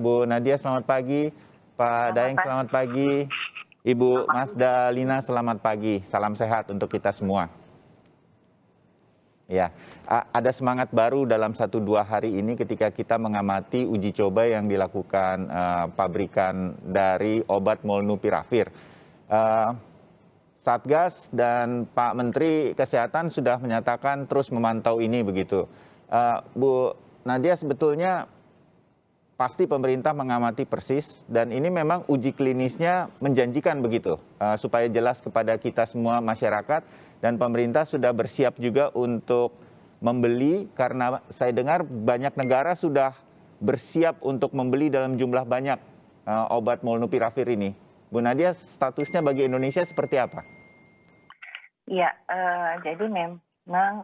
Bu Nadia selamat pagi, Pak Daeng selamat pagi, Ibu Masda Lina selamat pagi. Salam sehat untuk kita semua. Ya, ada semangat baru dalam 1-2 hari ini ketika kita mengamati uji coba yang dilakukan pabrikan dari obat Molnupiravir. Satgas dan Pak Menteri Kesehatan sudah menyatakan terus memantau ini begitu. Bu Nadia, sebetulnya pasti pemerintah mengamati persis dan ini memang uji klinisnya menjanjikan begitu, supaya jelas kepada kita semua masyarakat, dan pemerintah sudah bersiap juga untuk membeli karena saya dengar banyak negara sudah bersiap untuk membeli dalam jumlah banyak obat Molnupiravir ini. Bu Nadia, statusnya bagi Indonesia seperti apa? Ya, jadi memang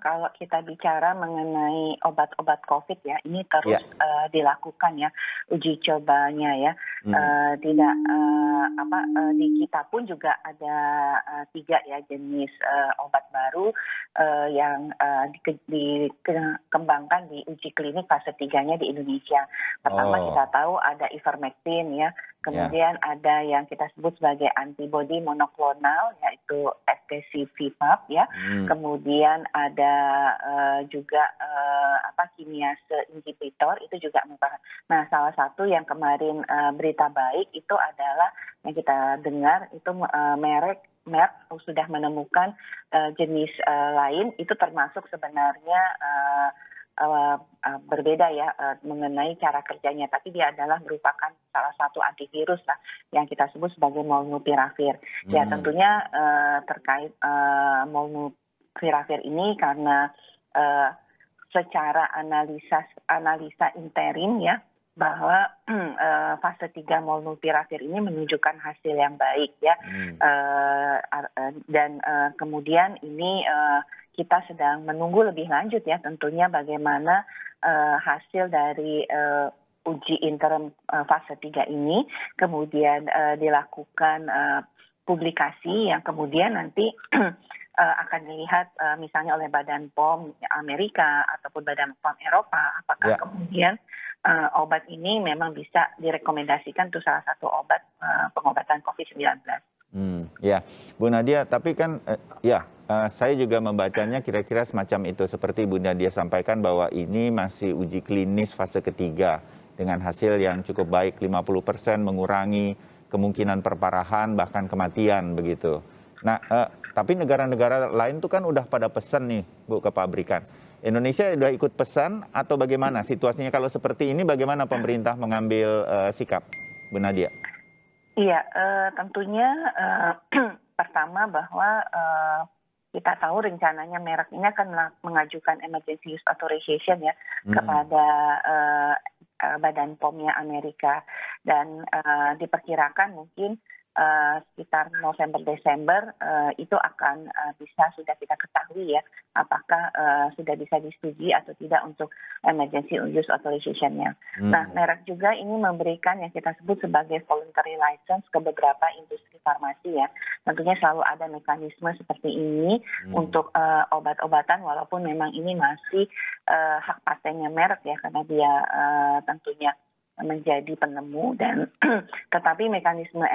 kalau kita bicara mengenai obat-obat COVID ya, ini terus dilakukan ya uji cobanya ya. Tidak di kita pun juga ada 3 ya jenis obat baru yang dikembangkan di uji klinik fase 3-nya di Indonesia. Pertama kita tahu ada Ivermectin ya, kemudian ada yang kita sebut sebagai antibody monoklonal yaitu efkesivimab ya. Kemudian ada juga kinase inhibitor itu juga merupakan. Nah, salah satu yang kemarin berita baik itu adalah yang kita dengar itu Merck sudah menemukan jenis lain, itu termasuk sebenarnya berbeda ya mengenai cara kerjanya, tapi dia adalah merupakan salah satu antivirus lah yang kita sebut sebagai Molnupiravir. Ya tentunya terkait Molnupiravir ini karena secara analisa interim ya bahwa fase 3 Molnupiravir ini menunjukkan hasil yang baik ya, dan kemudian ini kita sedang menunggu lebih lanjut ya tentunya bagaimana hasil dari uji interim fase 3 ini, kemudian dilakukan publikasi yang kemudian nanti akan dilihat misalnya oleh Badan POM Amerika ataupun Badan POM Eropa, apakah kemudian obat ini memang bisa direkomendasikan untuk salah satu obat pengobatan COVID-19. Ya, Bu Nadia, tapi kan saya juga membacanya kira-kira semacam itu, seperti Bu Nadia sampaikan bahwa ini masih uji klinis fase ketiga dengan hasil yang cukup baik, 50% mengurangi kemungkinan perparahan bahkan kematian begitu. Nah, tapi negara-negara lain tuh kan udah pada pesan nih Bu ke pabrikan. Indonesia udah ikut pesan atau bagaimana situasinya? Kalau seperti ini bagaimana pemerintah mengambil sikap, Bu Nadia? Iya, tentunya pertama bahwa kita tahu rencananya Merck ini akan mengajukan emergency use authorization ya kepada Badan POM-nya Amerika, dan diperkirakan mungkin sekitar November-Desember itu akan bisa sudah kita ketahui ya apakah sudah bisa disetujui atau tidak untuk emergency use authorization-nya. Nah, Merck juga ini memberikan yang kita sebut sebagai voluntary license ke beberapa industri farmasi ya. Tentunya selalu ada mekanisme seperti ini untuk obat-obatan, walaupun memang ini masih hak patennya Merck ya, karena dia tentunya menjadi penemu, dan tetapi mekanisme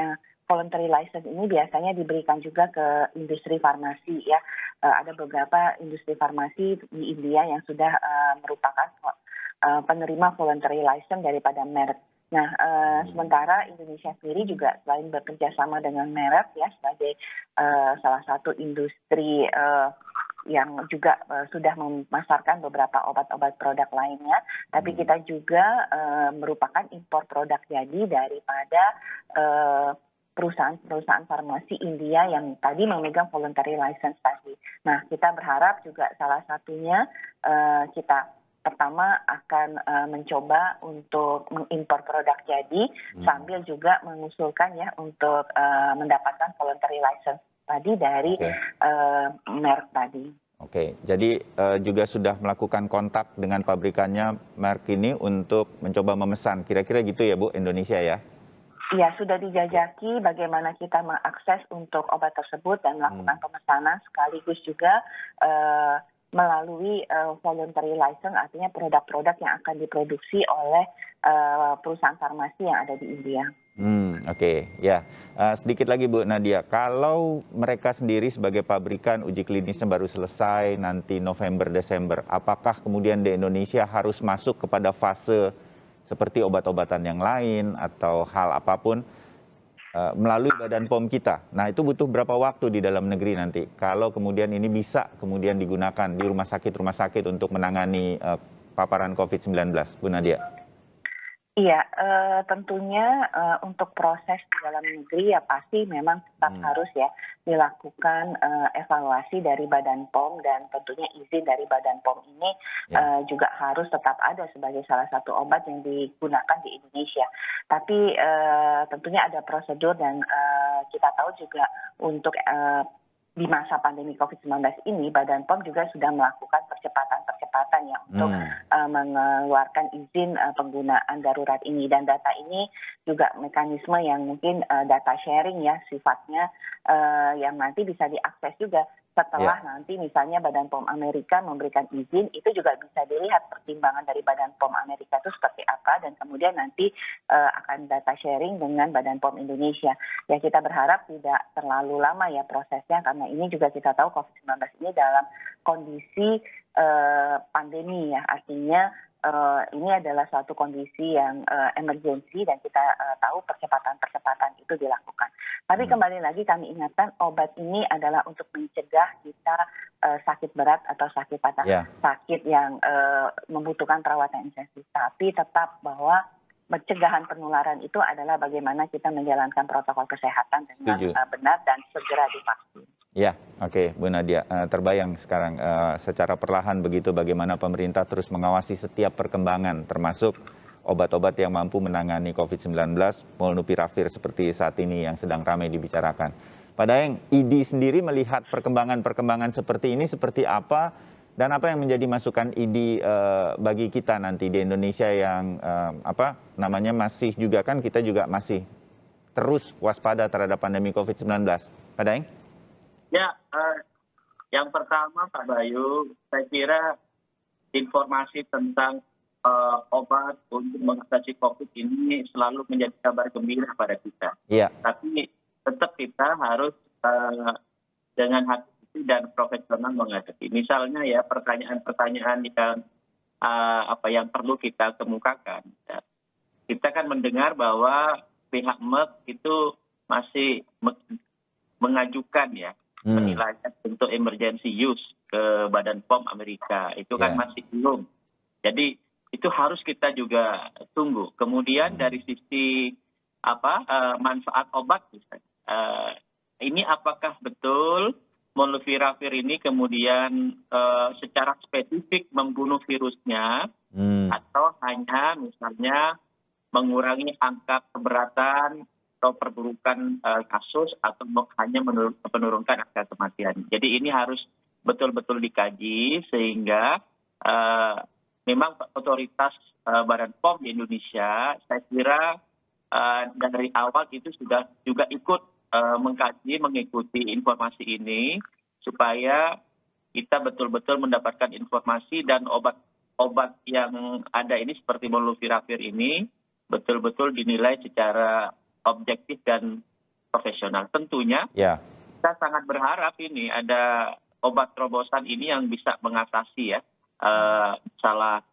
voluntary license ini biasanya diberikan juga ke industri farmasi ya. Ada beberapa industri farmasi di India yang sudah merupakan penerima voluntary license daripada Merck. Nah, sementara Indonesia sendiri juga selain bekerja sama dengan Merck ya sebagai salah satu industri yang juga sudah memasarkan beberapa obat-obat produk lainnya, tapi kita juga merupakan impor produk jadi daripada perusahaan farmasi India yang tadi memegang voluntary license tadi. Nah, kita berharap juga salah satunya kita pertama akan mencoba untuk mengimpor produk jadi sambil juga mengusulkan ya untuk mendapatkan voluntary license tadi dari Merck tadi. Oke, jadi juga sudah melakukan kontak dengan pabrikannya Merck ini untuk mencoba memesan, kira-kira gitu ya Bu, Indonesia ya? Ya, sudah dijajaki bagaimana kita mengakses untuk obat tersebut dan melakukan pemesanan, sekaligus juga melalui voluntary license, artinya produk-produk yang akan diproduksi oleh perusahaan farmasi yang ada di India. Oke. Ya. Sedikit lagi Bu Nadia, kalau mereka sendiri sebagai pabrikan uji klinisnya baru selesai nanti November, Desember, apakah kemudian di Indonesia harus masuk kepada fase seperti obat-obatan yang lain atau hal apapun melalui Badan POM kita? Nah, itu butuh berapa waktu di dalam negeri nanti kalau kemudian ini bisa kemudian digunakan di rumah sakit untuk menangani paparan COVID-19, Bu Nadia? Iya, tentunya untuk proses di dalam negeri ya pasti memang tetap harus ya dilakukan evaluasi dari Badan POM, dan tentunya izin dari Badan POM ini juga harus tetap ada sebagai salah satu obat yang digunakan di Indonesia. Tapi tentunya ada prosedur, dan kita tahu juga untuk di masa pandemi COVID-19 ini, Badan POM juga sudah melakukan percepatan ya untuk mengeluarkan izin penggunaan darurat ini. Dan data ini juga mekanisme yang mungkin data sharing ya sifatnya, yang nanti bisa diakses juga setelah nanti misalnya Badan POM Amerika memberikan izin, itu juga bisa dilihat pertimbangan dari Badan POM Amerika itu seperti apa, dan kemudian nanti akan data sharing dengan Badan POM Indonesia. Ya, kita berharap tidak terlalu lama ya prosesnya, karena ini juga kita tahu COVID-19 ini dalam kondisi pandemi ya, artinya ini adalah suatu kondisi yang emergensi, dan kita tahu percepatan-percepatan itu dilakukan. Tapi kembali lagi kami ingatkan, obat ini adalah untuk mencegah kita sakit berat atau sakit sakit yang membutuhkan perawatan intensif. Tapi tetap bahwa pencegahan penularan itu adalah bagaimana kita menjalankan protokol kesehatan dengan benar dan segera divaksin. Ya, oke, Bu Nadia. Terbayang sekarang secara perlahan begitu bagaimana pemerintah terus mengawasi setiap perkembangan, termasuk obat-obat yang mampu menangani COVID-19, molnupiravir seperti saat ini yang sedang ramai dibicarakan. Pak Daeng, IDI sendiri melihat perkembangan seperti ini seperti apa, dan apa yang menjadi masukan IDI bagi kita nanti di Indonesia yang masih juga kan kita juga masih terus waspada terhadap pandemi COVID-19. Pak Daeng? Ya, yang pertama Pak Bayu, saya kira informasi tentang obat untuk mengatasi COVID ini selalu menjadi kabar gembira pada kita. Iya. Tapi tetap kita harus dengan hati dan profesional menghadapi. Misalnya ya pertanyaan-pertanyaan yang perlu kita kemukakan. Ya. Kita kan mendengar bahwa pihak Merck itu masih mengajukan ya penilaian untuk emergency use ke Badan POM Amerika. Itu kan masih belum. Jadi itu harus kita juga tunggu. Kemudian dari sisi manfaat obat, ini apakah betul molnupiravir ini kemudian secara spesifik membunuh virusnya, atau hanya misalnya mengurangi angka keberatan atau perburukan kasus, atau hanya menurunkan angka kematian. Jadi ini harus betul-betul dikaji sehingga memang otoritas Badan POM di Indonesia, saya kira dari awal itu sudah juga ikut mengikuti informasi ini, supaya kita betul-betul mendapatkan informasi dan obat yang ada ini seperti molnupiravir ini betul-betul dinilai secara objektif dan profesional. Tentunya kita sangat berharap ini ada obat terobosan ini yang bisa mengatasi ya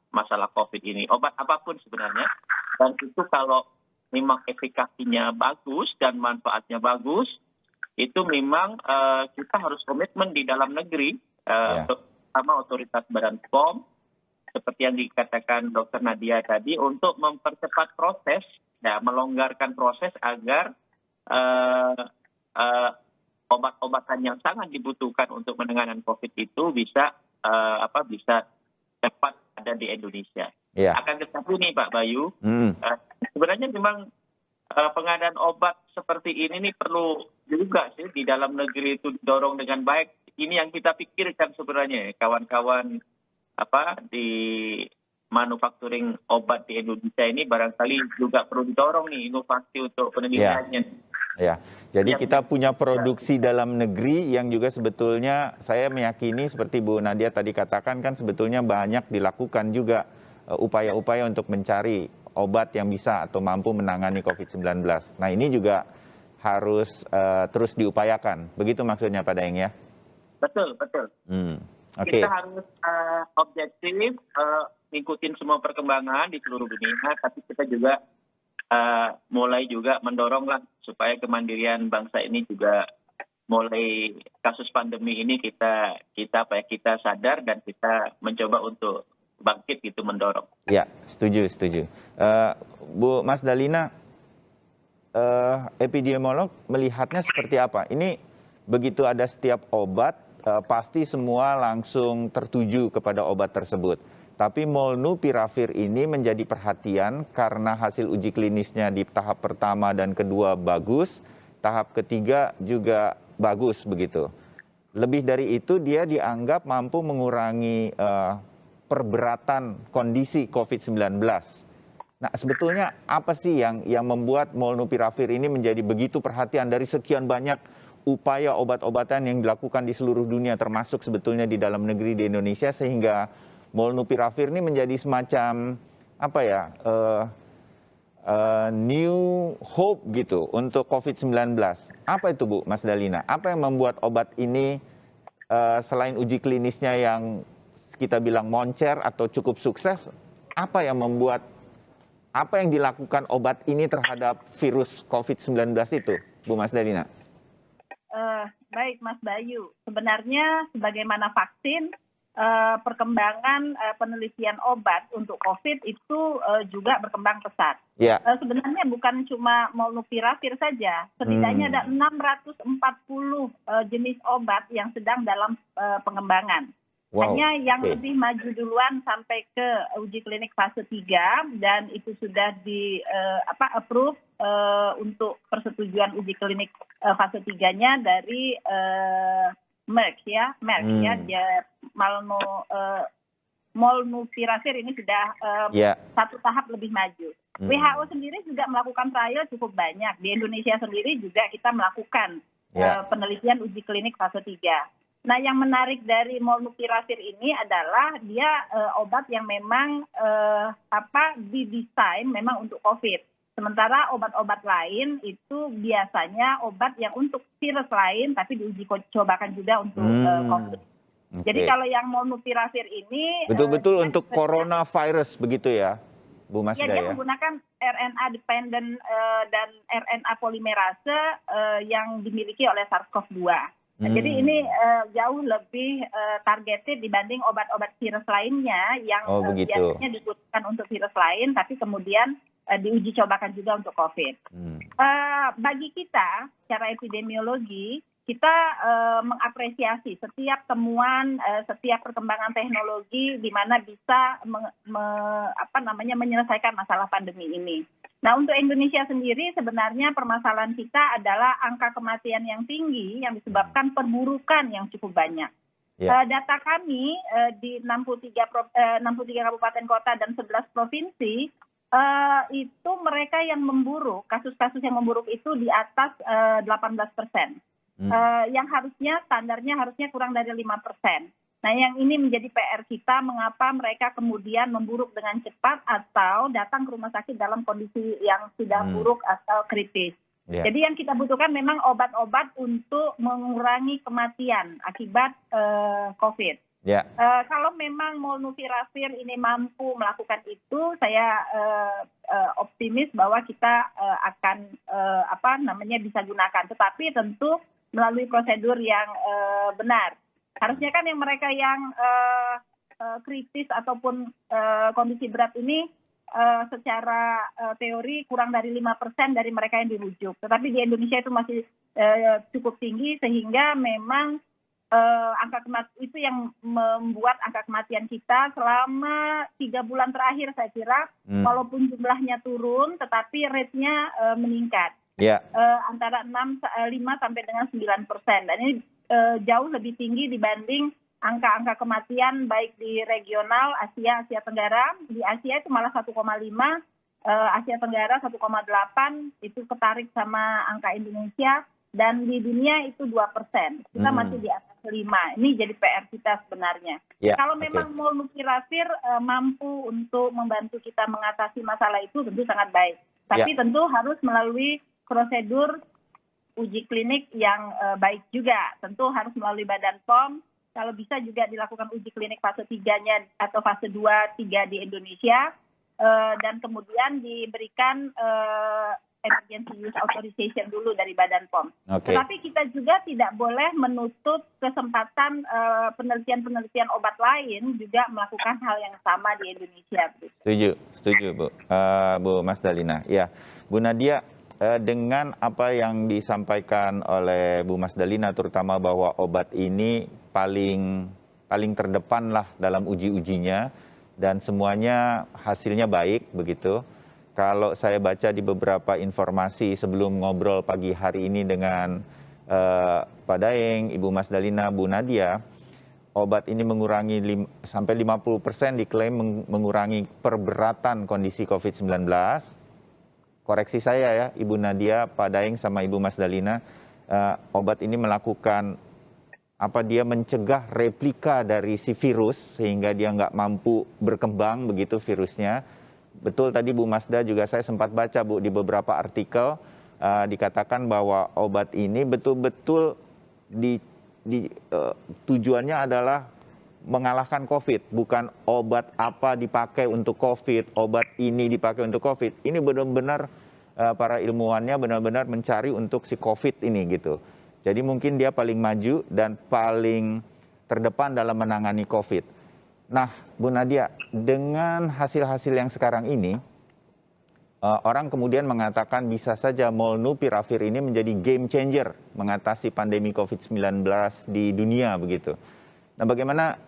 masalah COVID ini. Obat apapun sebenarnya, dan itu kalau memang efikasinya bagus dan manfaatnya bagus, itu memang kita harus komitmen di dalam negeri, sama otoritas Badan POM, seperti yang dikatakan Dr. Nadia tadi, untuk mempercepat proses, melonggarkan proses agar obat-obatan yang sangat dibutuhkan untuk penanganan COVID itu bisa cepat ada di Indonesia. Akan tetapi nih Pak Bayu, sebenarnya memang pengadaan obat seperti ini nih perlu juga sih di dalam negeri itu didorong dengan baik. Ini yang kita pikirkan sebenarnya, kawan-kawan di manufacturing obat di Indonesia ini barangkali juga perlu didorong nih inovasi untuk penelitiannya. Ya, jadi Yang kita punya produksi dalam negeri yang juga sebetulnya saya meyakini seperti Bu Nadia tadi katakan kan sebetulnya banyak dilakukan juga upaya-upaya untuk mencari obat yang bisa atau mampu menangani COVID-19. Nah ini juga harus terus diupayakan. Begitu maksudnya Pak Daeng ya? betul, betul. Oke. Kita harus objektif, ngikutin semua perkembangan di seluruh dunia, tapi kita juga mulai juga mendoronglah supaya kemandirian bangsa ini juga mulai kasus pandemi ini kita sadar dan kita mencoba untuk bangkit gitu mendorong. Ya, setuju. Bu Mas Dalina, epidemiolog melihatnya seperti apa? Ini begitu ada setiap obat, pasti semua langsung tertuju kepada obat tersebut. Tapi molnupiravir ini menjadi perhatian karena hasil uji klinisnya di tahap pertama dan kedua bagus, tahap ketiga juga bagus begitu. Lebih dari itu dia dianggap mampu mengurangi perberatan kondisi COVID-19. Nah, sebetulnya apa sih yang membuat molnupiravir ini menjadi begitu perhatian dari sekian banyak upaya obat-obatan yang dilakukan di seluruh dunia, termasuk sebetulnya di dalam negeri di Indonesia, sehingga molnupiravir ini menjadi semacam apa ya, new hope gitu untuk COVID-19. Apa itu Bu, Mas Dalina? Apa yang membuat obat ini selain uji klinisnya yang kita bilang moncer atau cukup sukses, apa yang dilakukan obat ini terhadap virus COVID-19 itu, Bu Mas Dalina? Baik Mas Bayu, sebenarnya sebagaimana vaksin, perkembangan penelitian obat untuk COVID itu juga berkembang pesat. Ya. Sebenarnya bukan cuma molnupiravir saja, setidaknya ada 640 jenis obat yang sedang dalam pengembangan. Wow. Hanya yang lebih maju duluan sampai ke uji klinik fase 3 dan itu sudah approve untuk persetujuan uji klinik fase 3-nya dari Merck ya, molnupiravir ini sudah satu tahap lebih maju. WHO sendiri juga melakukan trial cukup banyak. Di Indonesia sendiri juga kita melakukan penelitian uji klinik fase 3. Nah, yang menarik dari molnupiravir ini adalah dia obat yang memang didesain memang untuk COVID. Sementara obat-obat lain itu biasanya obat yang untuk virus lain, tapi diuji cobakan juga untuk COVID. Okay. Jadi kalau yang molnupiravir ini betul-betul untuk coronavirus begitu ya, Bu Mas Daya? Dia menggunakan RNA dependent dan RNA polimerase yang dimiliki oleh SARS-CoV-2. Jadi ini jauh lebih targeted dibanding obat-obat virus lainnya yang biasanya dibutuhkan untuk virus lain, tapi kemudian diuji cobakan juga untuk COVID. Bagi kita, secara epidemiologi, kita mengapresiasi setiap temuan, setiap perkembangan teknologi di mana bisa menyelesaikan masalah pandemi ini. Nah, untuk Indonesia sendiri sebenarnya permasalahan kita adalah angka kematian yang tinggi yang disebabkan perburukan yang cukup banyak. Data kami di 63 kabupaten kota dan 11 provinsi, itu mereka yang memburuk, kasus-kasus yang memburuk itu di atas 18%. Yang standarnya harusnya kurang dari 5%. Nah, yang ini menjadi PR kita, mengapa mereka kemudian memburuk dengan cepat atau datang ke rumah sakit dalam kondisi yang sudah buruk atau kritis. Jadi yang kita butuhkan memang obat-obat untuk mengurangi kematian akibat COVID. Kalau memang molnupiravir ini mampu melakukan itu, saya optimis bahwa kita akan bisa gunakan. Tetapi tentu melalui prosedur yang benar. Harusnya kan yang mereka yang kritis ataupun kondisi berat ini secara teori kurang dari 5% dari mereka yang dirujuk. Tetapi di Indonesia itu masih cukup tinggi sehingga memang angka kematian itu yang membuat angka kematian kita selama 3 bulan terakhir saya kira walaupun jumlahnya turun tetapi rate-nya meningkat. Antara 5 sampai dengan 9%. Dan ini jauh lebih tinggi dibanding angka-angka kematian baik di regional Asia Tenggara. Di Asia itu malah 1,5, Asia Tenggara 1,8 itu ketarik sama angka Indonesia, dan di dunia itu 2%. Kita masih di atas 5. Ini jadi PR kita sebenarnya. Ya, Kalau oke. memang Molnupiravir mampu untuk membantu kita mengatasi masalah itu, tentu sangat baik. Tapi tentu harus melalui prosedur uji klinik yang baik juga. Tentu harus melalui Badan POM. Kalau bisa juga dilakukan uji klinik fase 3-nya atau fase 2, 3 di Indonesia. Dan kemudian diberikan emergency use authorization dulu dari Badan POM. Oke. Tetapi kita juga tidak boleh menutup kesempatan penelitian-penelitian obat lain juga melakukan hal yang sama di Indonesia. Setuju Bu. Bu Mas Dalina. Ya, Bu Nadia, dengan apa yang disampaikan oleh Bu Mas Dalina, terutama bahwa obat ini paling terdepan lah dalam uji-ujinya dan semuanya hasilnya baik begitu. Kalau saya baca di beberapa informasi sebelum ngobrol pagi hari ini dengan Pak Daeng, Ibu Mas Dalina, Bu Nadia, obat ini mengurangi sampai 50% diklaim mengurangi perberatan kondisi COVID-19. Koreksi saya ya, Ibu Nadia, Pak Daeng, sama Ibu Mas Dalina, obat ini melakukan dia mencegah replika dari si virus sehingga dia nggak mampu berkembang begitu virusnya. Betul tadi Bu Masda juga saya sempat baca Bu di beberapa artikel dikatakan bahwa obat ini betul-betul tujuannya adalah mengalahkan COVID, bukan obat apa dipakai untuk COVID, obat ini dipakai untuk COVID. Ini benar-benar para ilmuwannya benar-benar mencari untuk si COVID ini gitu. Jadi mungkin dia paling maju dan paling terdepan dalam menangani COVID. Nah, Bu Nadia, dengan hasil-hasil yang sekarang ini, orang kemudian mengatakan bisa saja Molnupiravir ini menjadi game changer mengatasi pandemi COVID-19 di dunia begitu. Nah, bagaimana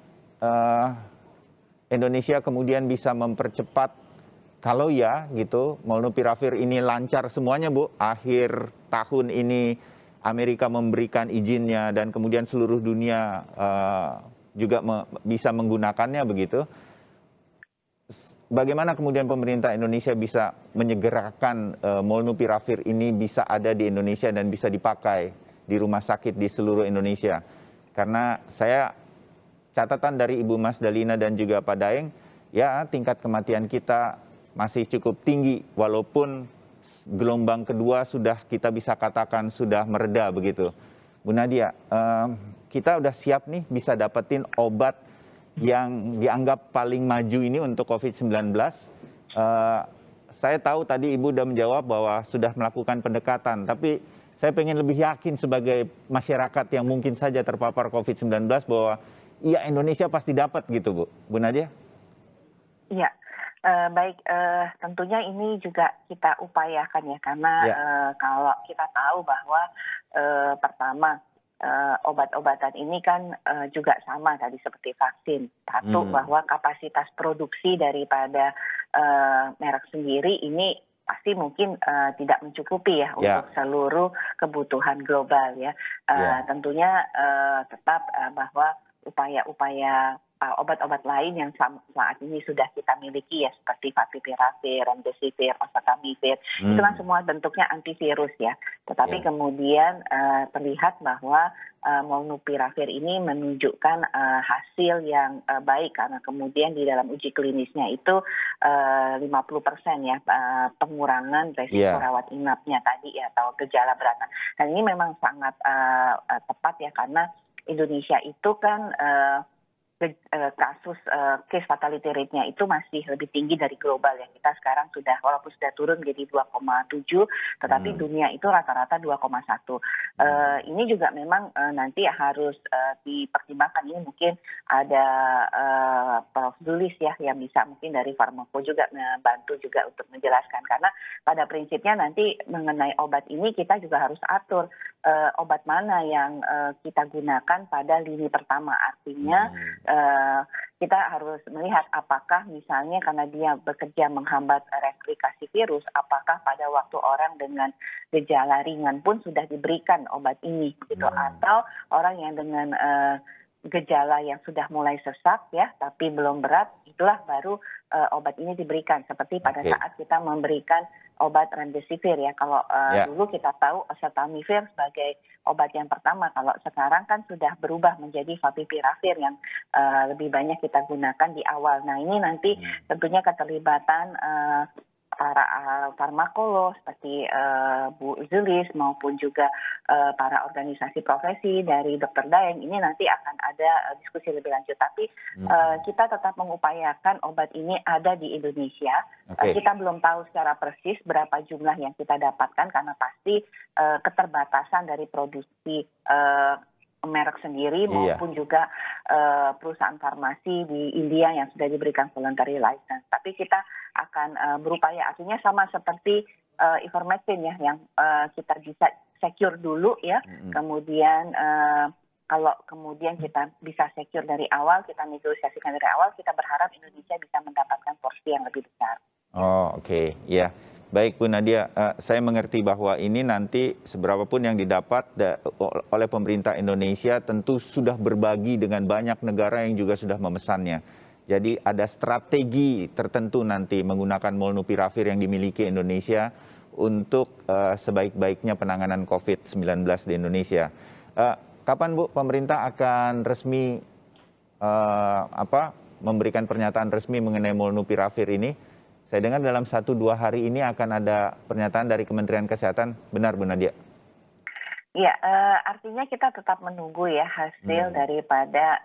Indonesia kemudian bisa mempercepat, kalau ya gitu, Molnupiravir ini lancar semuanya Bu, akhir tahun ini Amerika memberikan izinnya dan kemudian seluruh dunia juga bisa menggunakannya begitu. Bagaimana kemudian pemerintah Indonesia bisa menyegerakan Molnupiravir ini bisa ada di Indonesia dan bisa dipakai di rumah sakit di seluruh Indonesia? Karena catatan dari Ibu Mas Dalina dan juga Pak Daeng, ya tingkat kematian kita masih cukup tinggi walaupun gelombang kedua sudah kita bisa katakan sudah mereda begitu. Bu Nadia, kita udah siap nih bisa dapetin obat yang dianggap paling maju ini untuk COVID-19. Saya tahu tadi Ibu udah menjawab bahwa sudah melakukan pendekatan, tapi saya pengen lebih yakin sebagai masyarakat yang mungkin saja terpapar COVID-19 bahwa iya Indonesia pasti dapat gitu Bu. Bu Nadia? Iya. Baik, tentunya ini juga kita upayakan ya, karena kalau kita tahu bahwa pertama obat-obatan ini kan juga sama tadi seperti vaksin. Satu, bahwa kapasitas produksi daripada merek sendiri ini pasti mungkin tidak mencukupi ya untuk seluruh kebutuhan global ya. Tentunya tetap bahwa upaya-upaya obat-obat lain yang saat ini sudah kita miliki ya, seperti Favipiravir, Remdesivir, Oseltamivir, itu kan semua bentuknya antivirus ya. Tetapi kemudian terlihat bahwa Molnupiravir ini menunjukkan hasil yang baik karena kemudian di dalam uji klinisnya itu 50% ya pengurangan resiko rawat inapnya tadi ya, atau gejala berat. Dan ini memang sangat tepat ya, karena Indonesia itu kan kasus case fatality rate-nya itu masih lebih tinggi dari global ya. Kita sekarang sudah, walaupun sudah turun menjadi 2,7, tetapi dunia itu rata-rata 2,1. Ini juga memang nanti harus dipertimbangkan. Ini mungkin ada Prof. Zulis ya, yang bisa mungkin dari Farmako juga membantu juga untuk menjelaskan. Karena pada prinsipnya nanti mengenai obat ini kita juga harus atur obat mana yang kita gunakan pada lini pertama. Artinya kita harus melihat apakah misalnya karena dia bekerja menghambat replikasi virus, apakah pada waktu orang dengan gejala ringan pun sudah diberikan obat ini gitu, atau orang yang dengan gejala yang sudah mulai sesak ya, tapi belum berat, itulah baru obat ini diberikan. Seperti pada Oke. saat kita memberikan obat remdesivir ya. Kalau Ya. dulu kita tahu oseltamivir sebagai obat yang pertama, kalau sekarang kan sudah berubah menjadi favipiravir yang lebih banyak kita gunakan di awal. Nah ini nanti tentunya keterlibatan para farmakolog seperti Bu Zulis maupun juga para organisasi profesi dari Dokter Daeng ini nanti akan ada diskusi lebih lanjut. Tapi kita tetap mengupayakan obat ini ada di Indonesia. Oke. Kita belum tahu secara persis berapa jumlah yang kita dapatkan karena pasti keterbatasan dari produksi merek sendiri maupun juga perusahaan farmasi di India yang sudah diberikan voluntary license. Tapi kita akan berupaya, artinya sama seperti ivermectin ya, yang kita bisa secure dulu ya, kemudian kalau kemudian kita bisa secure dari awal, kita negosiasikan dari awal, kita berharap Indonesia bisa mendapatkan porsi yang lebih besar. Oh, oke. Ya. Baik Bu Nadia, saya mengerti bahwa ini nanti seberapapun yang didapat oleh pemerintah Indonesia tentu sudah berbagi dengan banyak negara yang juga sudah memesannya. Jadi ada strategi tertentu nanti menggunakan molnupiravir yang dimiliki Indonesia untuk sebaik-baiknya penanganan COVID-19 di Indonesia. Kapan Bu pemerintah akan resmi memberikan pernyataan resmi mengenai molnupiravir ini? Saya dengar dalam 1-2 hari ini akan ada pernyataan dari Kementerian Kesehatan, benar Bu Nadia? Iya, artinya kita tetap menunggu ya hasil daripada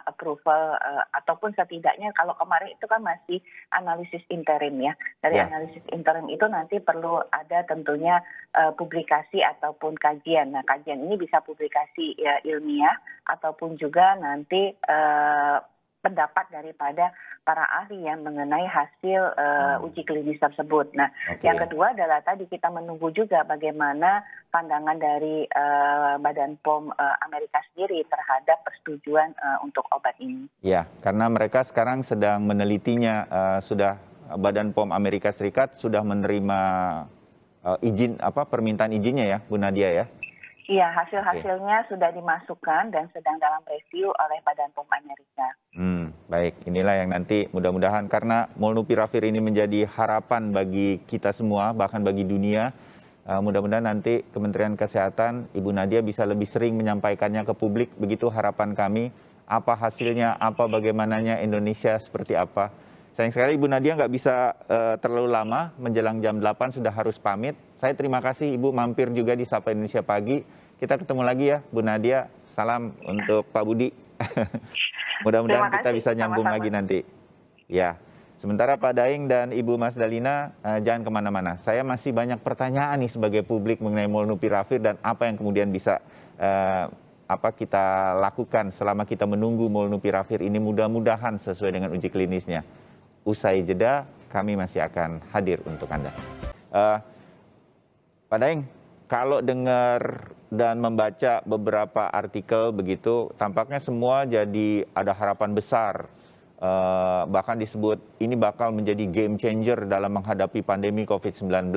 approval ataupun setidaknya kalau kemarin itu kan masih analisis interim ya. Dari analisis interim itu nanti perlu ada tentunya publikasi ataupun kajian. Nah, kajian ini bisa publikasi ilmiah ataupun juga nanti pendapat daripada para ahli yang mengenai hasil uji klinis tersebut. Nah, yang kedua adalah tadi kita menunggu juga bagaimana pandangan dari Badan POM Amerika sendiri terhadap persetujuan untuk obat ini. Ya, karena mereka sekarang sedang menelitinya, sudah Badan POM Amerika Serikat sudah menerima permintaan izinnya ya, Bu Nadia ya? Iya, hasil-hasilnya sudah dimasukkan dan sedang dalam review oleh Badan POM Amerika. Baik, inilah yang nanti mudah-mudahan karena molnupiravir ini menjadi harapan bagi kita semua, bahkan bagi dunia. Mudah-mudahan nanti Kementerian Kesehatan, Ibu Nadia bisa lebih sering menyampaikannya ke publik, begitu harapan kami. Apa hasilnya, apa bagaimananya Indonesia seperti apa. Sayang sekali Ibu Nadia nggak bisa terlalu lama, menjelang jam 8 sudah harus pamit. Saya terima kasih Ibu mampir juga di Sapa Indonesia Pagi. Kita ketemu lagi ya Bu Nadia, salam untuk Pak Budi. Mudah-mudahan kita bisa nyambung lagi nanti. Ya, sementara Pak Daeng dan Ibu Mas Dalina jangan kemana-mana. Saya masih banyak pertanyaan nih sebagai publik mengenai molnupiravir dan apa yang kemudian bisa kita lakukan selama kita menunggu molnupiravir ini mudah-mudahan sesuai dengan uji klinisnya. Usai jeda, kami masih akan hadir untuk Anda. Pak Daeng, kalau dengar dan membaca beberapa artikel begitu, tampaknya semua jadi ada harapan besar. Bahkan disebut ini bakal menjadi game changer dalam menghadapi pandemi COVID-19.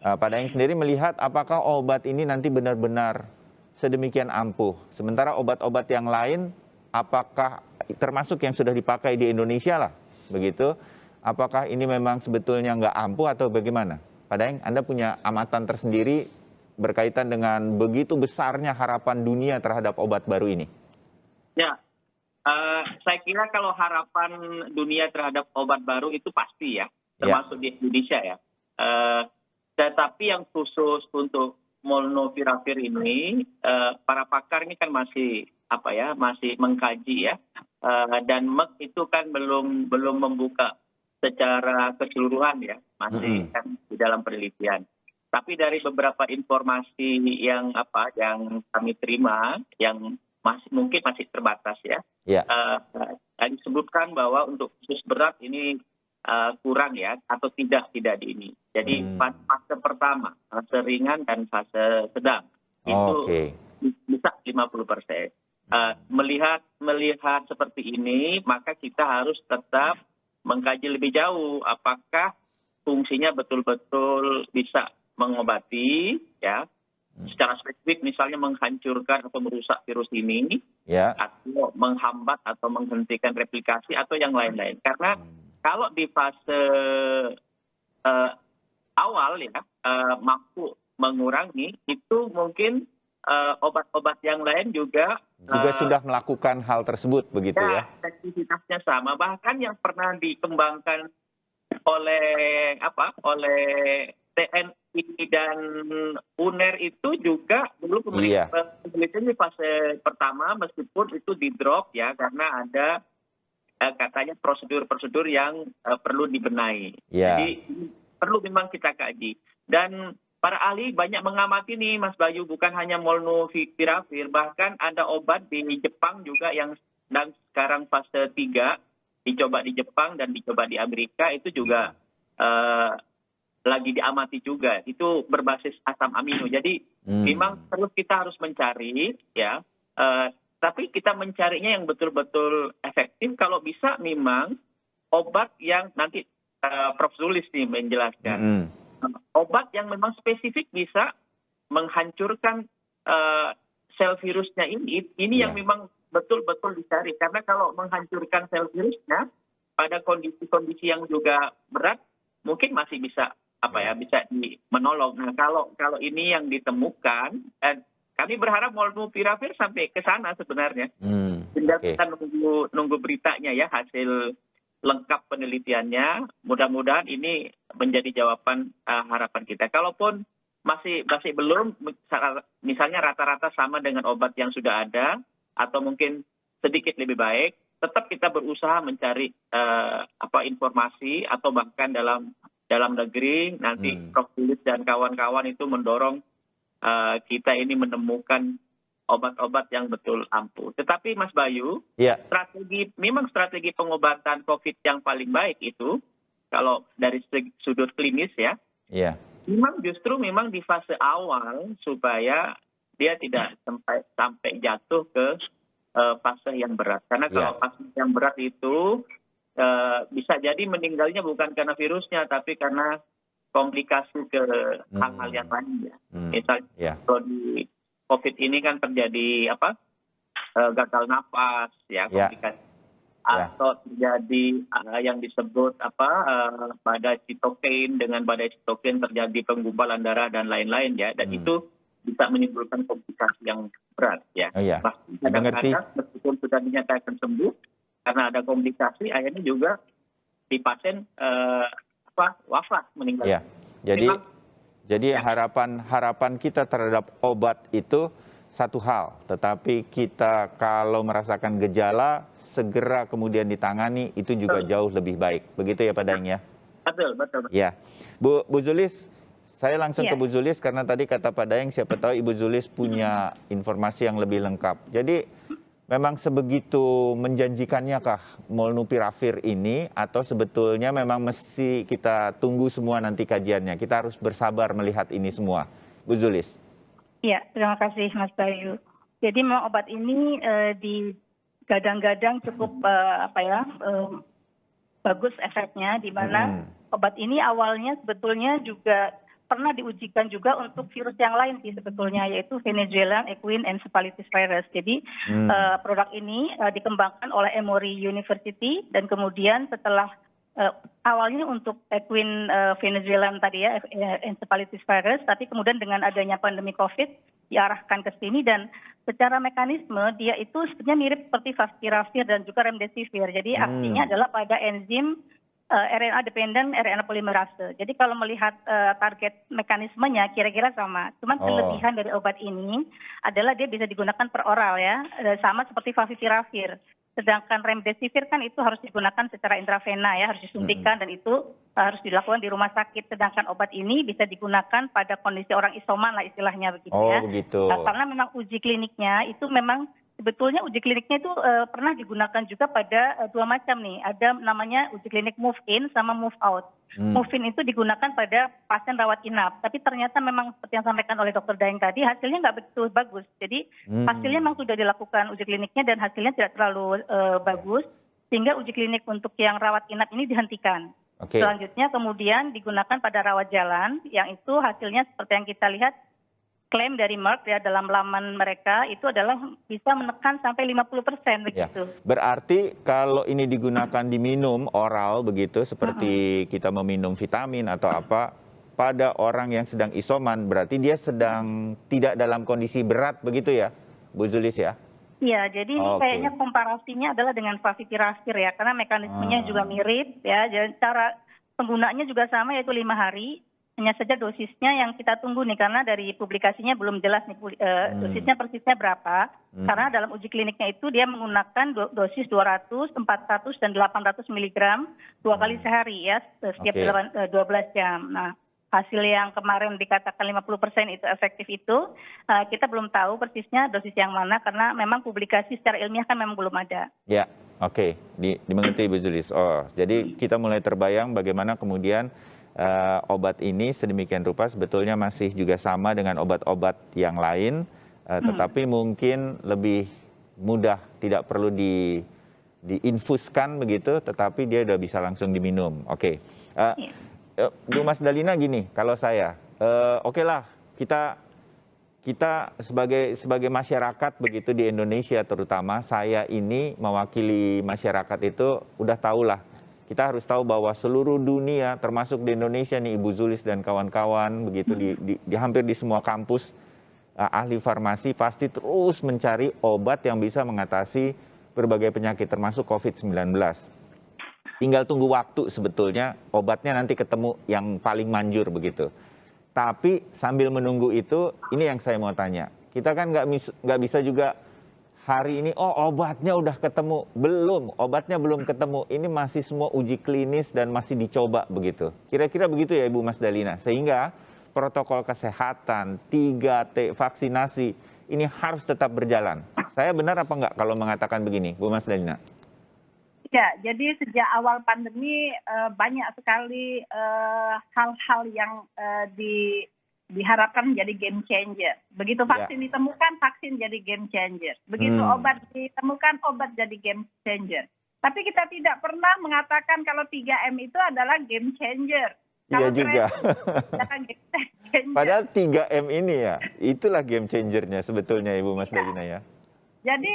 Pak Daeng sendiri melihat apakah obat ini nanti benar-benar sedemikian ampuh. Sementara obat-obat yang lain, apakah termasuk yang sudah dipakai di Indonesia lah, begitu? Apakah ini memang sebetulnya nggak ampuh atau bagaimana? Pak Daeng, Anda punya amatan tersendiri berkaitan dengan begitu besarnya harapan dunia terhadap obat baru ini? Ya, saya kira kalau harapan dunia terhadap obat baru itu pasti ya, termasuk di Indonesia ya. Tetapi yang khusus untuk molnupiravir ini, para pakar ini kan masih masih mengkaji ya, dan Merck itu kan belum membuka secara keseluruhan ya, masih kan di dalam penelitian. Tapi dari beberapa informasi yang kami terima, yang mungkin masih terbatas ya, disebutkan bahwa untuk kasus berat ini kurang ya, atau tidak di ini. Jadi fase pertama, fase ringan dan fase sedang itu bisa 50%. Melihat seperti ini, maka kita harus tetap mengkaji lebih jauh apakah fungsinya betul-betul bisa mengobati ya, secara spesifik misalnya menghancurkan atau merusak virus ini, Ya. atau menghambat atau menghentikan replikasi atau yang lain-lain. Karena kalau di fase awal ya mampu mengurangi, itu mungkin obat-obat yang lain juga Sudah melakukan hal tersebut begitu ya? aktivitasnya sama. Bahkan yang pernah dikembangkan oleh TNI dan UNER itu juga dulu Iya. penelitian di fase pertama meskipun itu di drop ya karena ada katanya prosedur-prosedur yang perlu dibenahi. Iya. Jadi perlu memang kita kaji. Dan para ahli banyak mengamati nih Mas Bayu, bukan hanya molnupiravir, bahkan ada obat di Jepang juga yang sedang sekarang fase 3 dicoba di Jepang dan dicoba di Amerika, itu juga lagi diamati juga. Itu berbasis asam amino. Jadi memang terus kita harus mencari ya. Tapi kita mencarinya yang betul-betul efektif. Kalau bisa memang obat yang nanti Prof. Zulis nih menjelaskan. Obat yang memang spesifik bisa menghancurkan sel virusnya ini yang memang betul-betul dicari. Karena kalau menghancurkan sel virusnya pada kondisi-kondisi yang juga berat, mungkin masih bisa bisa menolong. Nah, kalau ini yang ditemukan, kami berharap molnupiravir sampai ke sana sebenarnya. Tinggal kita nunggu beritanya ya, hasil lengkap penelitiannya. Mudah-mudahan ini menjadi jawaban harapan kita. Kalaupun masih belum, misalnya rata-rata sama dengan obat yang sudah ada, atau mungkin sedikit lebih baik, tetap kita berusaha mencari informasi atau bahkan dalam negeri nanti Prof. Zulis dan kawan-kawan itu mendorong kita ini menemukan obat-obat yang betul ampuh. Tetapi Mas Bayu, strategi pengobatan COVID yang paling baik itu kalau dari sudut klinis ya, memang justru di fase awal supaya dia tidak sampai jatuh ke fase yang berat. Karena kalau fase yang berat itu bisa jadi meninggalnya bukan karena virusnya, tapi karena komplikasi ke hal-hal yang lain ya. Misalnya kalau di COVID ini kan terjadi gagal napas ya, komplikasi atau terjadi yang disebut badai sitokin. Dengan badai sitokin terjadi penggumpalan darah dan lain-lain ya, dan itu bisa menimbulkan komplikasi yang berat ya. Bahkan kadang-kadang meskipun sudah dinyatakan sembuh, karena ada komplikasi akhirnya juga di pasien wafat, meninggal. Jadi harapan kita terhadap obat itu satu hal, tetapi kita kalau merasakan gejala segera kemudian ditangani itu juga jauh lebih baik. Begitu ya Pak Daeng ya? Betul. Ya. Bu Zulis, saya langsung ke Bu Zulis karena tadi kata Pak Daeng siapa tahu Ibu Zulis punya informasi yang lebih lengkap. Jadi memang sebegitu menjanjikannya kah molnupiravir ini, atau sebetulnya memang mesti kita tunggu semua nanti kajiannya? Kita harus bersabar melihat ini semua. Bu Zulis. Iya, terima kasih Mas Bayu. Jadi memang obat ini digadang-gadang cukup bagus efeknya, di mana obat ini awalnya sebetulnya juga pernah diujikan juga untuk virus yang lain sih sebetulnya, yaitu Venezuelan equine encephalitis virus. Jadi produk ini dikembangkan oleh Emory University, dan kemudian setelah awalnya untuk equine Venezuelan tadi ya, encephalitis virus, tapi kemudian dengan adanya pandemi COVID diarahkan ke sini, dan secara mekanisme dia itu sebenarnya mirip seperti favipiravir dan juga remdesivir. Jadi aksinya adalah pada enzim RNA dependent RNA polimerase. Jadi kalau melihat target mekanismenya kira-kira sama. Cuman kelebihan dari obat ini adalah dia bisa digunakan per oral ya, sama seperti favipiravir. Sedangkan remdesivir kan itu harus digunakan secara intravena ya, harus disuntikan, dan itu harus dilakukan di rumah sakit. Sedangkan obat ini bisa digunakan pada kondisi orang isoman lah istilahnya begitu ya. Begitu. Karena memang uji kliniknya itu memang sebetulnya uji kliniknya itu pernah digunakan juga pada dua macam nih. Ada namanya uji klinik move in sama move out. Move in itu digunakan pada pasien rawat inap. Tapi ternyata memang seperti yang disampaikan oleh Dr. Daeng tadi, hasilnya nggak begitu bagus. Jadi hasilnya memang sudah dilakukan uji kliniknya dan hasilnya tidak terlalu bagus. Sehingga uji klinik untuk yang rawat inap ini dihentikan. Selanjutnya kemudian digunakan pada rawat jalan, yang itu hasilnya seperti yang kita lihat klaim dari Merck ya dalam laman mereka itu adalah bisa menekan sampai 50% Ya, begitu. berarti kalau ini digunakan diminum oral begitu, seperti kita meminum vitamin atau apa, pada orang yang sedang isoman, berarti dia sedang tidak dalam kondisi berat begitu ya, Bu Zulis ya? Iya, jadi ini Oke. kayaknya komparasinya adalah dengan favipiravir ya, karena mekanismenya juga mirip ya, dan cara penggunaannya juga sama yaitu 5 hari. Hanya saja dosisnya yang kita tunggu nih, karena dari publikasinya belum jelas nih dosisnya persisnya berapa. Karena dalam uji kliniknya itu dia menggunakan dosis 200, 400, dan 800 miligram 2 kali sehari ya, setiap Oke. 12 jam. Nah, hasil yang kemarin dikatakan 50% itu efektif itu, kita belum tahu persisnya dosis yang mana, karena memang publikasi secara ilmiah kan memang belum ada. Ya, oke, dimengerti Bu Zulis. Oh, jadi kita mulai terbayang bagaimana kemudian obat ini sedemikian rupa sebetulnya masih juga sama dengan obat-obat yang lain, tetapi mungkin lebih mudah, tidak perlu diinfuskan begitu, tetapi dia udah bisa langsung diminum. Oke. Bu Mas Dalina gini, kalau saya, oke lah kita sebagai masyarakat begitu di Indonesia terutama, saya ini mewakili masyarakat itu udah tahulah. Kita harus tahu bahwa seluruh dunia termasuk di Indonesia nih Ibu Zulis dan kawan-kawan begitu di hampir di semua kampus ahli farmasi pasti terus mencari obat yang bisa mengatasi berbagai penyakit termasuk COVID-19. Tinggal tunggu waktu sebetulnya obatnya nanti ketemu yang paling manjur begitu. Tapi sambil menunggu itu, ini yang saya mau tanya. Kita kan nggak bisa juga hari ini, obatnya udah ketemu. Belum, obatnya belum ketemu. Ini masih semua uji klinis dan masih dicoba begitu. Kira-kira begitu ya Ibu Mas Dalina. Sehingga protokol kesehatan, 3T, vaksinasi, ini harus tetap berjalan. Saya benar apa enggak kalau mengatakan begini, Bu Mas Dalina? Ya, jadi sejak awal pandemi banyak sekali hal-hal yang diharapkan menjadi game changer. Begitu vaksin ditemukan, vaksin jadi game changer. Begitu obat ditemukan, obat jadi game changer. Tapi kita tidak pernah mengatakan kalau 3M itu adalah game changer. Iya juga. Game changer. Padahal 3M ini ya, itulah game changernya sebetulnya Ibu Mas Dalina ya. Jadi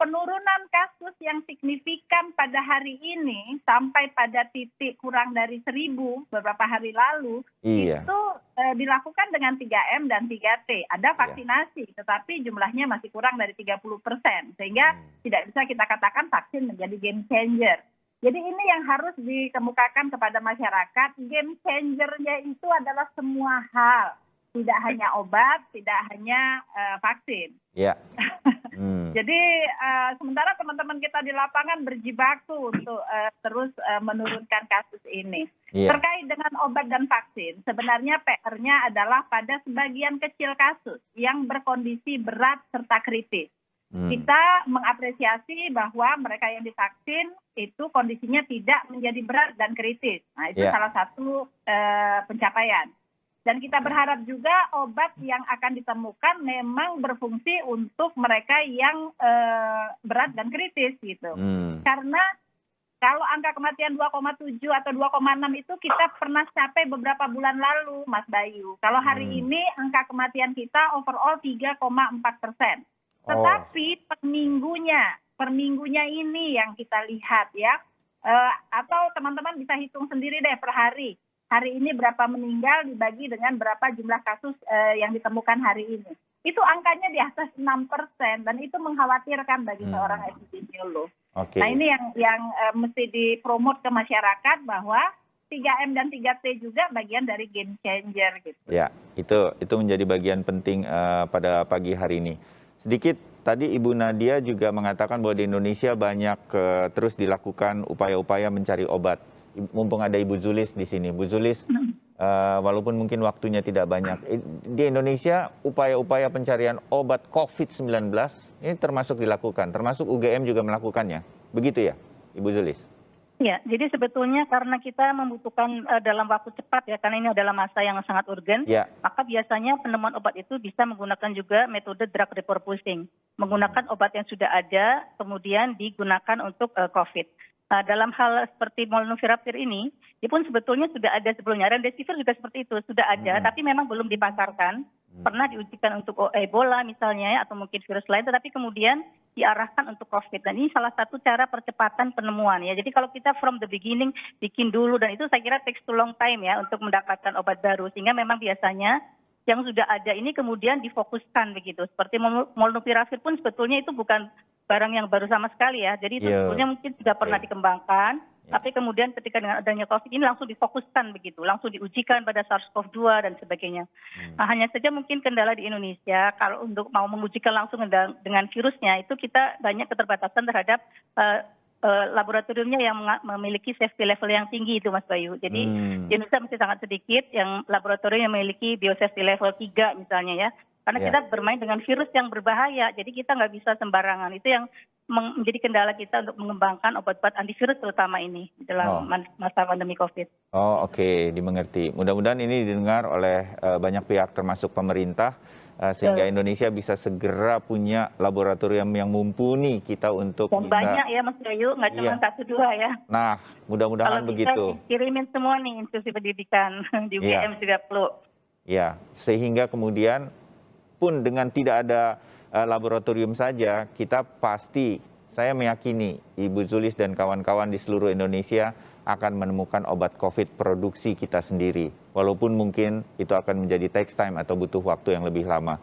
penurunan kasus yang signifikan pada hari ini sampai pada titik kurang dari 1.000 beberapa hari lalu itu dilakukan dengan 3M dan 3T. Ada vaksinasi, tetapi jumlahnya masih kurang dari 30%. Sehingga tidak bisa kita katakan vaksin menjadi game changer. Jadi ini yang harus dikemukakan kepada masyarakat. Game changernya itu adalah semua hal. Tidak hanya obat, tidak hanya vaksin. Ya. Jadi sementara teman-teman kita di lapangan berjibaku untuk terus menurunkan kasus ini. Terkait dengan obat dan vaksin, sebenarnya PR-nya adalah pada sebagian kecil kasus yang berkondisi berat serta kritis. Kita mengapresiasi bahwa mereka yang divaksin itu kondisinya tidak menjadi berat dan kritis. Nah, itu salah satu pencapaian. Dan kita berharap juga obat yang akan ditemukan memang berfungsi untuk mereka yang berat dan kritis gitu. Karena kalau angka kematian 2,7 atau 2,6 itu kita pernah capai beberapa bulan lalu, Mas Bayu. Kalau hari ini angka kematian kita overall 3,4%. Tetapi per minggunya ini yang kita lihat ya. Atau teman-teman bisa hitung sendiri deh per hari. Hari ini berapa meninggal dibagi dengan berapa jumlah kasus yang ditemukan hari ini. Itu angkanya di atas 6% dan itu mengkhawatirkan bagi seorang epidemiolog. Nah ini yang mesti dipromot ke masyarakat bahwa 3M dan 3T juga bagian dari game changer gitu. Ya, itu menjadi bagian penting pada pagi hari ini. Sedikit tadi Ibu Nadia juga mengatakan bahwa di Indonesia banyak terus dilakukan upaya-upaya mencari obat. Mumpung ada Ibu Zulis di sini. Bu Zulis, walaupun mungkin waktunya tidak banyak, di Indonesia upaya-upaya pencarian obat COVID-19 ini termasuk dilakukan, termasuk UGM juga melakukannya. Begitu ya, Ibu Zulis? Ya, jadi sebetulnya karena kita membutuhkan dalam waktu cepat ya, karena ini adalah masa yang sangat urgen, maka biasanya penemuan obat itu bisa menggunakan juga metode drug repurposing. Menggunakan obat yang sudah ada, kemudian digunakan untuk COVID. Dalam hal seperti molnupiravir ini, dia pun sebetulnya sudah ada sebelumnya. Remdesivir juga seperti itu, sudah ada, tapi memang belum dipasarkan. pernah diujikan untuk Ebola misalnya ya, atau mungkin virus lain, tetapi kemudian diarahkan untuk COVID. Dan ini salah satu cara percepatan penemuan ya. Jadi kalau kita from the beginning bikin dulu, dan itu saya kira takes too long time ya untuk mendapatkan obat baru. Sehingga memang biasanya yang sudah ada ini kemudian difokuskan begitu. Seperti molnupiravir pun sebetulnya itu bukan barang yang baru sama sekali ya. Jadi itu sebetulnya mungkin sudah pernah dikembangkan. Tapi kemudian ketika dengan adanya COVID ini langsung difokuskan begitu, langsung diujikan pada SARS-CoV-2 dan sebagainya. Nah, hanya saja mungkin kendala di Indonesia kalau untuk mau mengujikan langsung dengan virusnya itu kita banyak keterbatasan terhadap laboratoriumnya yang memiliki safety level yang tinggi itu Mas Bayu. Jadi di Indonesia masih sangat sedikit yang laboratorium yang memiliki biosafety level 3 misalnya ya. Karena kita bermain dengan virus yang berbahaya, jadi kita nggak bisa sembarangan. Itu yang menjadi kendala kita untuk mengembangkan obat-obat antivirus terutama ini dalam masa pandemi COVID. Oh oke, dimengerti. Mudah-mudahan ini didengar oleh banyak pihak termasuk pemerintah. Sehingga Indonesia bisa segera punya laboratorium yang mumpuni kita untuk dan bisa... banyak ya Mas Bayu, nggak cuma 1-2 ya. Nah, mudah-mudahan begitu. Kalau bisa kirimin semua nih institusi pendidikan, di UGM juga perlu. Ya, sehingga kemudian pun dengan tidak ada laboratorium saja, kita pasti, saya meyakini Ibu Zulis dan kawan-kawan di seluruh Indonesia akan menemukan obat COVID produksi kita sendiri. Walaupun mungkin itu akan menjadi takes time atau butuh waktu yang lebih lama.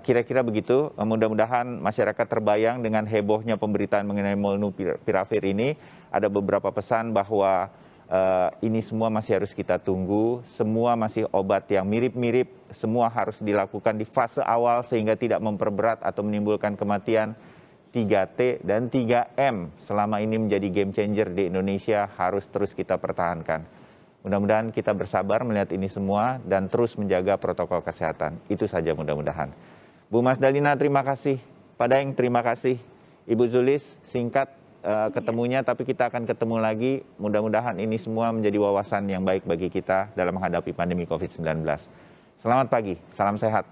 Kira-kira begitu, mudah-mudahan masyarakat terbayang dengan hebohnya pemberitaan mengenai molnupiravir ini. Ada beberapa pesan bahwa ini semua masih harus kita tunggu, semua masih obat yang mirip-mirip, semua harus dilakukan di fase awal sehingga tidak memperberat atau menimbulkan kematian. 3T dan 3M selama ini menjadi game changer di Indonesia harus terus kita pertahankan. Mudah-mudahan kita bersabar melihat ini semua dan terus menjaga protokol kesehatan. Itu saja mudah-mudahan. Bu Mas Dalina terima kasih, Pak Daeng terima kasih, Ibu Zulis singkat ketemunya tapi kita akan ketemu lagi. Mudah-mudahan ini semua menjadi wawasan yang baik bagi kita dalam menghadapi pandemi COVID-19. Selamat pagi, salam sehat.